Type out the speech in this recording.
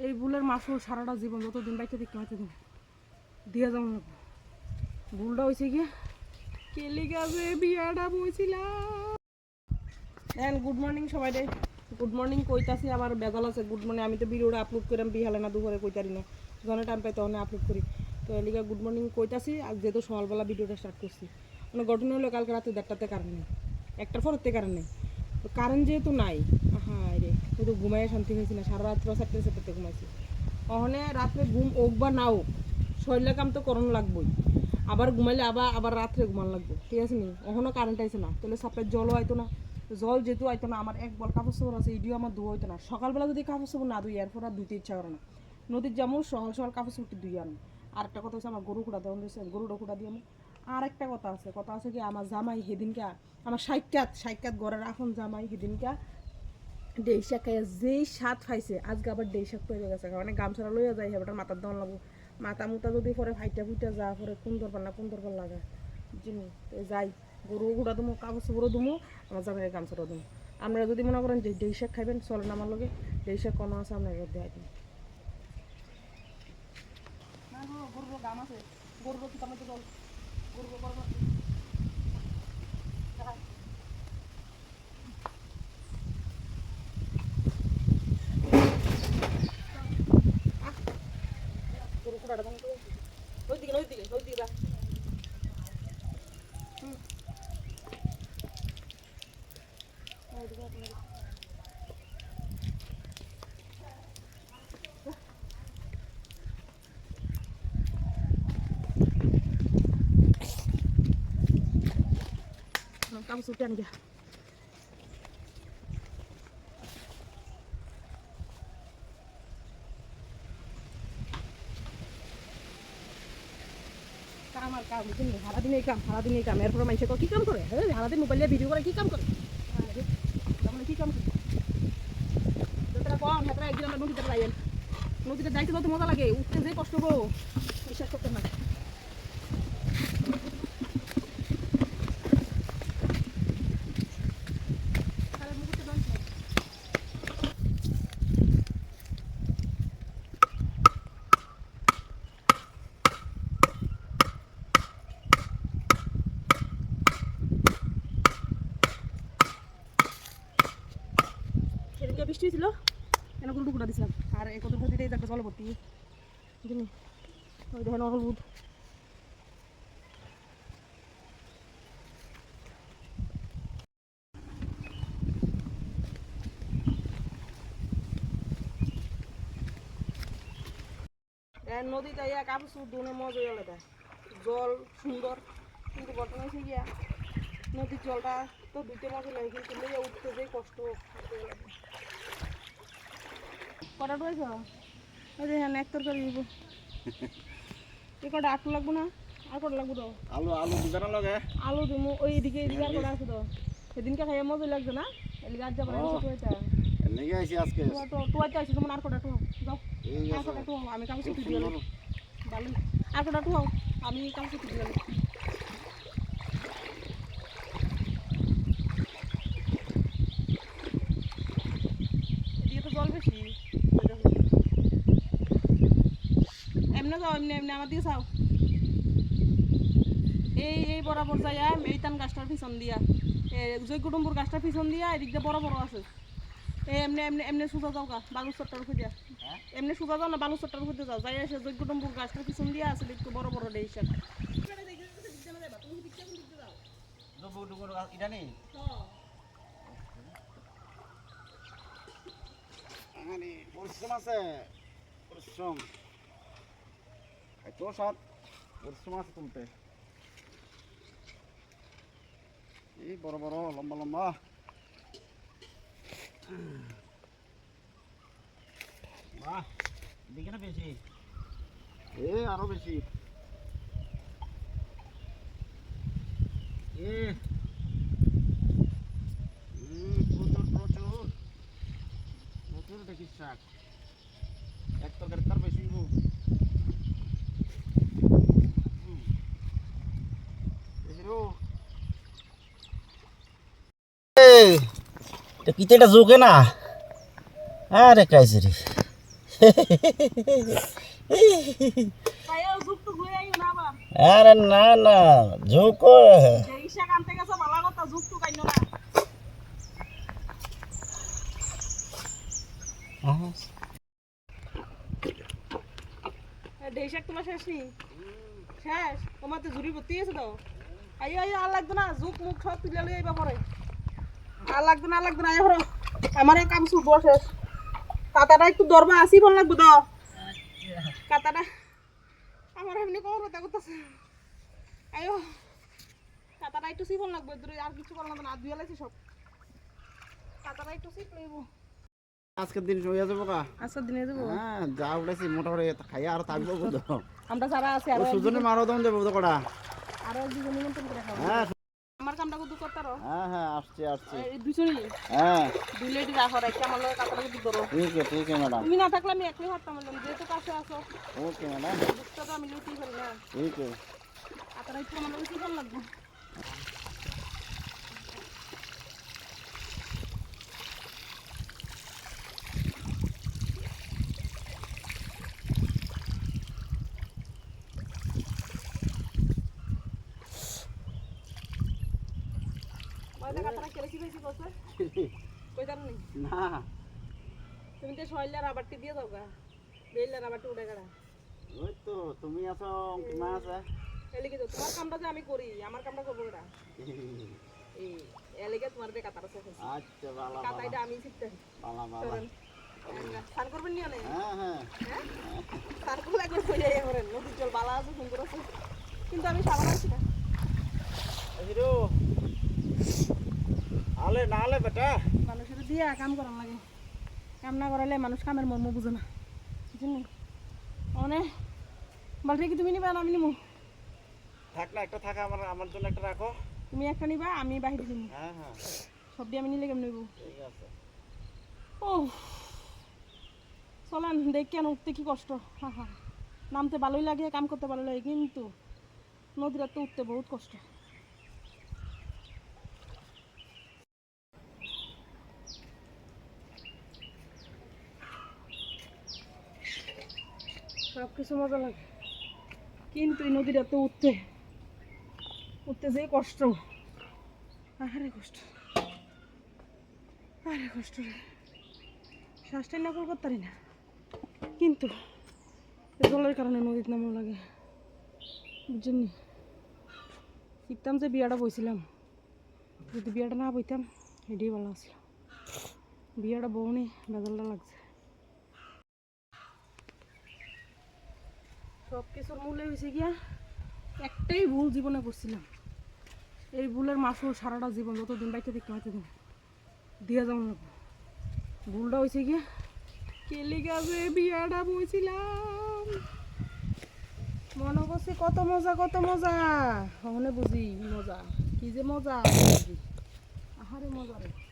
এই বুলের মাসুল সারাটা জীবন যতদিন বাইতে দেখতে পাইতে দিন দিয়া যাও না। ভুলটা হয়েছে গিয়ে কেলি গাছে বিয়াটা বইছিলাম। গুড মর্নিং সবাই রে, গুড মর্নিং কইতাছি আবার বেজাল আছে গুড মর্নিং। আমি তো ভিডিওটা আপলোড করাম বিহালে না দুপুরে কইতারি না, যখন টাইম পাই তখন আপলোড করি। তো এলিগা গুড মর্নিং কইতাছি আর যেহেতু সকালবেলা ভিডিওটা স্টার্ট করছি। মানে ঘটনা হলো কালকে রাতে 1:30টাতে কারেন্ট নেই, 1টার পরের থেকে কারেন্ট নেই। তো কারেন্ট যেহেতু নাই, হ্যাঁ রে শুধু ঘুমাইয়ে শান্তি হয়েছি না, সারা রাত্র 4:30 ঘুমাইছি। ওখানে রাত্রে ঘুম হোক বা না হোক শরীরের কাম তো করণ লাগবোই, আবার ঘুমাইলে আবার রাত্রে ঘুমান লাগবে, ঠিক আছে নি। ওখানেও কারেন্ট আইছে না, তাহলে সাপ্লাই জলও আইতো না। জল যেহেতু আইতো না, আমার এক বল কাপড় চোপড় আছে, এটিও আমার ধোয়া হইতো না। সকালবেলা যদি কাপড় চোপড় না ধুই এরপর আর ধুইতে ইচ্ছা করে না। নদীর যেমন সকাল সকাল কাপড় চোপড় ধুই আনি। আর একটা কথা হচ্ছে আমার গরু খুঁড়া দেওয়া হয়েছে, গরুটা খুঁড়া দিয়ে আমি। আর একটা কথা আছে কি আমার জামাই সেদিনকে, আমার সাইকাত ঘরের এখন জামাই সেদিনকে ডেই শাক খাইয়া যেই স্বাদ খাইছে আজকে আবার ডেই শাক পেয়ে গেছে। মানে গামছাড়া লইয়া যায় হেবাটার মাথার দাম লাগবো, মাথা মুতা যদি পরে ফাইটা ফুইটা যা পরে কোন দরকার লাগে জিনিস যাই। গরু ঘোড়া দুমো, কাপড় চোপড়ও দুমো, আমার জামাইয়ের গামছাটা দুমো। আপনারা যদি মনে করেন যে ডেই শাক খাইবেন চলেন আমার লগে, ডেই শাক কোনো আছে আপনার দেওয়া দিন। গরুর গাম আছে, গরুর কি তো জল গরুর গরু ঘোড়াটা দাম ওইদিকে যা। কাপড় চুপড়ে আনি গা। সারাদিন এই কাম এরপরে মানুষে কি কাম করে, হ্যাঁ সারাদিন মোবাইলে ভিডিও করে কি কাম করে, কি কাম করে কম হাতরা। একদিন আমরা নদীতে যাইয়েন, নদীতে যাইতে কত মজা লাগে, উঠতে যে কষ্ট গো বিশ্বাস করতে না। সেদিনকে বৃষ্টি হয়েছিল, কেন গুলো টুকুটা দিছিলাম। আর এই কত দিতে একটা জল ভর্তি বুঝলি, ওই দেখেন হলুদ। নদী যাইয়া কাপড় চুপ ধুনে মজা আলাদা, জল সুন্দর। কিন্তু বর্তমানে হয়েছে গিয়া নদীর জলটা তো ধুতে মজা লাগে, কিন্তু লইয়া উঠতে যে কষ্ট। কটা ডুয়েছ ওই যে হ্যাঁ এক তরকারি দিব, এ কটা আটু লাগবো না, আর কটা লাগবো তো আলু দুটানা লাগে, আলু দিমু ওই এদিকে আর কটা আছে তো। সেদিনকে খাইয়া মজা লাগছে না, এদিকে আর যাবো না টুয়াইটা লেগে আইছি আজকে তো টুয়াইতে আইছি। তোমার আর কটা টু যাও, আর কটা টু আমি কাপড় চুপড়ি দিয়ে ভালো, আর কটা টু আমি কাপড় চুপড়ি দিয়ে এদিকে তো জল বেশি। এমনি যাও, এমনি আমার দিকে চাও, এই বরাবর যাইয়া মেইতান গাছটার পিছন দিয়া, যজ্ঞডম্বুর গাছটার পিছন দিয়া এদিক দিয়ে বড় আছে। এই এমনি সোজা যাও গা বালুর চট্টার উপর দিয়া, এমনি সোজা যাও না বালুর চট্টার উপর যাও, যাই এসে যজ্ঞডম্বুর গাছটার পিছন দিয়া আছে দেখতে বড় ডেইশাক। পরিশ্রম আছে, পরিশ্রম এত সাত পরিশ্রম আছে তুলতে। এই বড় লম্বা বাহ, দেখে না বেশি, এ আরো বেশি, এ প্রচুর দেখিস শাক, এক তরকারি তার বেশি। কিতেটা জোকে না, আরে কাইছে রে ভাইয়া জুক তো লই আইও না আবার আরে না না ঝুঁকো যে ইশা কানতে গেছে ভালো কথা জুক তো কাইনো না ঢেইশাক তোমার শেষ নি শেষ তোমার তো ঝুড়ি ভর্তি আছে তো আইও আইও আর লাগবে না জুক মুখ সব তুলে লই আইবা পরে আর লাগবে না আইও পরে আমার কাম শুরু শেষ কাটাটা একটু দরবা আসি বল লাগবে তো কাটাটা আমার এমনি কোমর ব্যথা করতেছে আইও কাটাটা একটু সিবল লাগবে দূরে আর কিছু করলাম না দুই লাইছি সব কাটাটা একটু সিপ লইব আজকের দিন হয়ে যাবো কা আজকের দিনে যাবো হ্যাঁ যা উঠেছি মোটামুটি খাইয়া আর থাকবো বুঝো আমরা যারা আছে আরো সুজনে মারো দম দেবো তো কটা আরো দুজন নিমন্ত্রণ করে খাবো হ্যাঁ আমার কামটা কত করতারো হ্যাঁ হ্যাঁ আসছি আসছি এই দুজনই হ্যাঁ দুই লেডি রাখো রাখি আমার লগে কাটাটা কত করো ঠিক আছে ম্যাডাম তুমি না থাকলে আমি একলাই হাঁটতাম বললাম যেহেতু কাছে আসো ওকে ম্যাডাম বুঝতে তো আমি লুটিয়ে ফেলি না ঠিক আছে কাটাটা একটু আমার লগে কি ভালো লাগবে ময়দা কাটাটা কেলেছি বেশি করছে কইতাম নি না তুমি তো শৈলা রাবারটি দিয়ে দাও গা বেললা রাবারটি উড়ে গেড়া ওই তো তুমি আছো মা আছে এলিগে তো তোমার কামটা যে আমি করি আমার কামটা করবো গেড়া এই এলিগে তোমার বে কাটার আছে আচ্ছা ভালো কাটাইটা আমি শিখতে ভালো ভালো স্নান করবেন নিও না হ্যাঁ হ্যাঁ স্নান করলে একবার হয়ে যায় করেন নদীর জল বালা আছে সুন্দর আছে কিন্তু আমি সাবান আছি না হিরো আলে না আলে বেটা মানুষের দিয়ে কাম করার লাগে কাম না করালে মানুষ কামের মর্ম বুঝে না বুঝলি অনেক বালতি কি তুমি নিবা না আমি নিবো থাক না একটা থাকা আমার জন্য একটা রাখো তুমি একটা নিবা আমি বাহিরে নিবো হ্যাঁ হ্যাঁ সব দিয়ে আমি নিলে কেমন নেবো ঠিক আছে ও চলেন দেখ কেন উঠতে কি কষ্ট হা হা নামতে ভালোই লাগে কাম করতে ভালো লাগে কিন্তু নদীরা তো উঠতে বহুত কষ্ট সব কিছু মজা লাগে কিন্তু এই নদীটা তো উঠতে যে কষ্ট আরে কষ্ট রে শ্বাসটাই না করতে পারি না কিন্তু জলের কারণে নদীতে নামন লাগে বুঝছেন শিখতাম যে বিয়াটা বইছিলাম যদি বিয়াটা না বইতাম এটাই ভালো আসলো বিয়াটা বউনি বেজালটা লাগছে সব কিছুর মূলে হয়েছে গিয়া একটাই ভুল জীবনে করছিলাম এই ভুলের মাসুল সারাটা জীবন যতদিন বাইতে দেখতে হয়তো দিন দিয়া যাওয়ার লাগবো ভুলটা হয়েছে গিয়া কেলি গাছে বিয়াটা বইছিলাম মনে করছি কত মজা ওখানে বুঝি মজা কি যে মজা বুঝি আহারে মজা রে